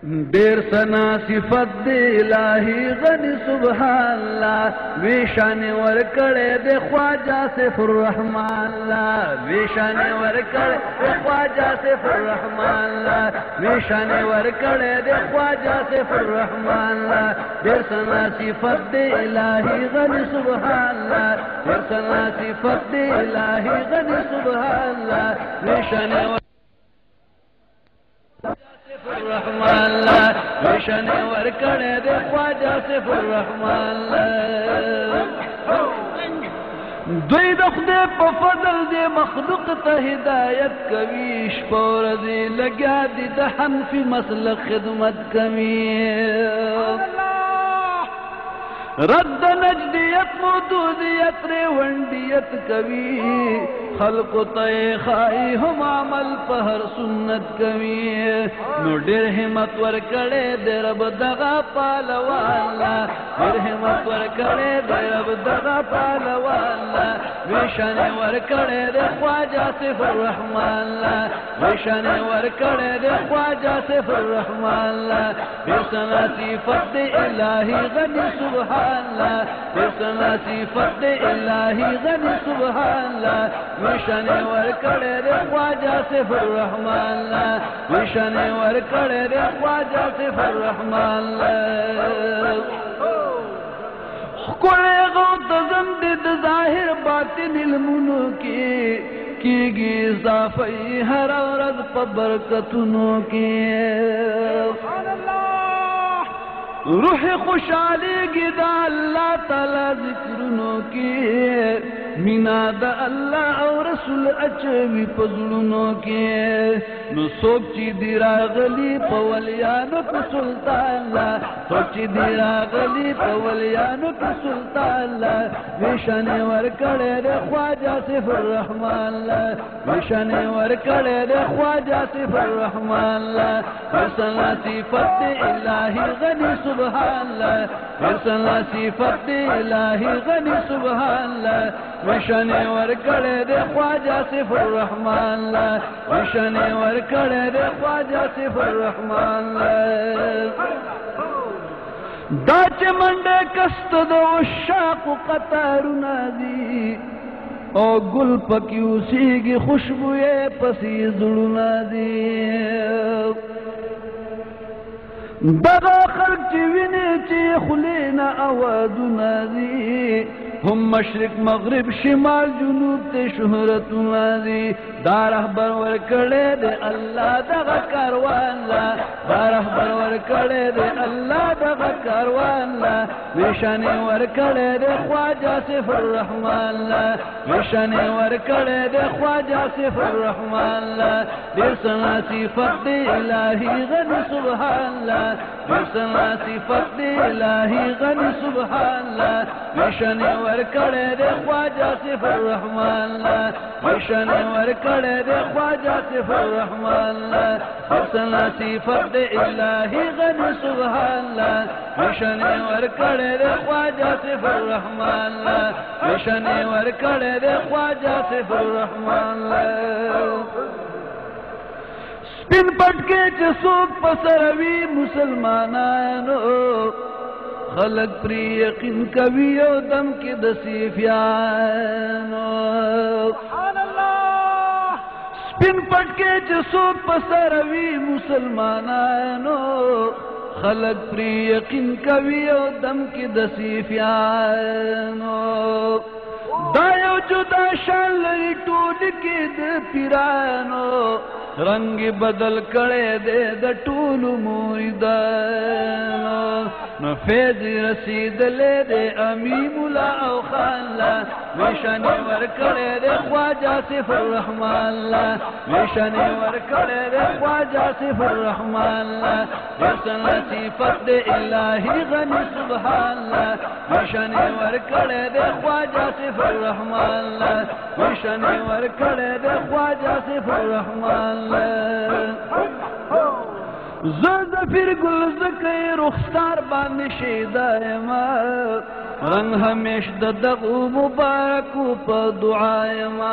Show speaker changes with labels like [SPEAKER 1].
[SPEAKER 1] देर सना सिफत दे इलाही गनी सुबहानल्लाह वेशाने वर कड़े दे ख्वाजा से फुर्रहमानल्लाह वेशाने वर कड़े दे ख्वाजा से फुर्रहमानल्लाह वेशाने वर कड़े दे ख्वाजा से फुर्रहमानल्लाह देर सना सिफत दे इलाही गनी सुबहानल्लाह देर सना सिफत दे इलाही गनी सुबहानल्लाह वेशाने फुर्रहमानल्लाह वेशाने वर कड़े दे ख्वाजा से फुर्रहमानल्लाह दुई दख्दे प फजल दे मखलूक त हिदायत कवी शपोर दे लग्या दी द हनफी मसलक खिदमत कमी रद्द नजदियत मौदूदियत रेवंडियत कवी खल्क तय खाई हम अमल पहर सुन्नत कवी नो डेर हिम्मत वर कड़े दे रब दगा पालवाला डेर हिम्मत वर कड़े दे रब दगा पालवाला वेशाने वर कड़े दे ख्वाजा से फुर्रहमानल्लाह वेशाने वर कड़े दे ख्वाजा से फुर्रहमानल्लाह बेसना सिफत दे इलाही गनी सुबहान बेसना सिफत इलाही गनी सुबहानल्लाह वेशाने वर कड़े रे ख्वाजा से फुर्रहमानल्लाह वेशाने वर कड़े रे ख्वाजा से फुर्रहमानल्लाह कोले गौत जंदिद जाहिर बातिन इल्मुनु की इजाफई हर औरत प बरकतुनु की रूह खुशाली गिदा अल्लाह ताला जिक्रुनो की मीना द अल्लाह और रसूल अचवी पजलुनो की नो सोची दिरा गली पवलियानो के सुल्तान सोची दिरा गली पवलियानो के सुल्तान वेशाने वर कड़े रे ख्वाजा से फुर्रहमानल्लाह वेशाने वर कड़े रे ख्वाजा से फुर्रहमानल्लाह वेसना सिफत इलाही गनी सुबहानल्लाह वेसना सिफत इलाही गनी सुबहानल्लाह वेशाने वर कड़े दे ख्वाजा से फुर्रहमानल्लाह वेशाने वर कड़े दे ख्वाजा से फुर्रहमानल्लाह दाच मंडे कस्त दो शाक कतार नादी ओ गुल पक्यूसी की खुशबुए पसी जुड़ना दी दगा खल्क विने चे खुलेना आवाज नादी हम मशरिक मगरिब शिमाल जुनूब ते शुहरत नादी दारह बरवर कड़े दे अल्लाह दगा कारवान ला दारह बरवर कड़े दे अल्लाह दगा कारवान ला वेशाने वर कड़े दे ख्वाजा से फुर्रहमान ला वेशाने वर कड़े दे ख्वाजा से फुर्रहमान ला बेसना सिफत दे इलाही गनी सुबहान ला बेसना सिफत दे इलाही गनी सुबहान ला वेशाने वर कड़े दे ख्वाजा से फुर्रहमान ला वेशाने वर कड़े दे ख्वाजा से फुर्रहमान ला बेसना सिफत दे इलाही गनी सुबहान ला वेशाने वर कड़े दे ख्वाजा से फुर्रहमान ला वेशाने वर कड़े दे ख्वाजा से फुर्रहमान ला स्पिन पटके चसूक पसरवी मुसलमानानो खलक प्री यकीन कवियो दम के दसीफियानो स्पिन पटके चसूक पसरवी मुसलमानानो खलक प्री यकीन कवियो दम के दसीफियानो दायो जुदा शान लई टूट के द पिरानो रंग बदल कड़े दे द टूल मुरीदानो न फैज रसीद ले दे अमीमुला औ खान ला वेशाने वर कड़े दे ख्वाजा से फुर्रहमान ला वेशाने वर कड़े दे ख्वाजा से फुर्रहमान ला वेसना सिफत दे इलाही गनी सुबहान ला वेशाने वर कड़े दे ख्वाजा से फुर्रहमान ला वेशाने वर कड़े दे ख्वाजा से फुर्रहमान ला ज़द फिर गुल ज़के रुखसार बान शेदायमा रंग हमेश ददगु मुबारक प दुआयमा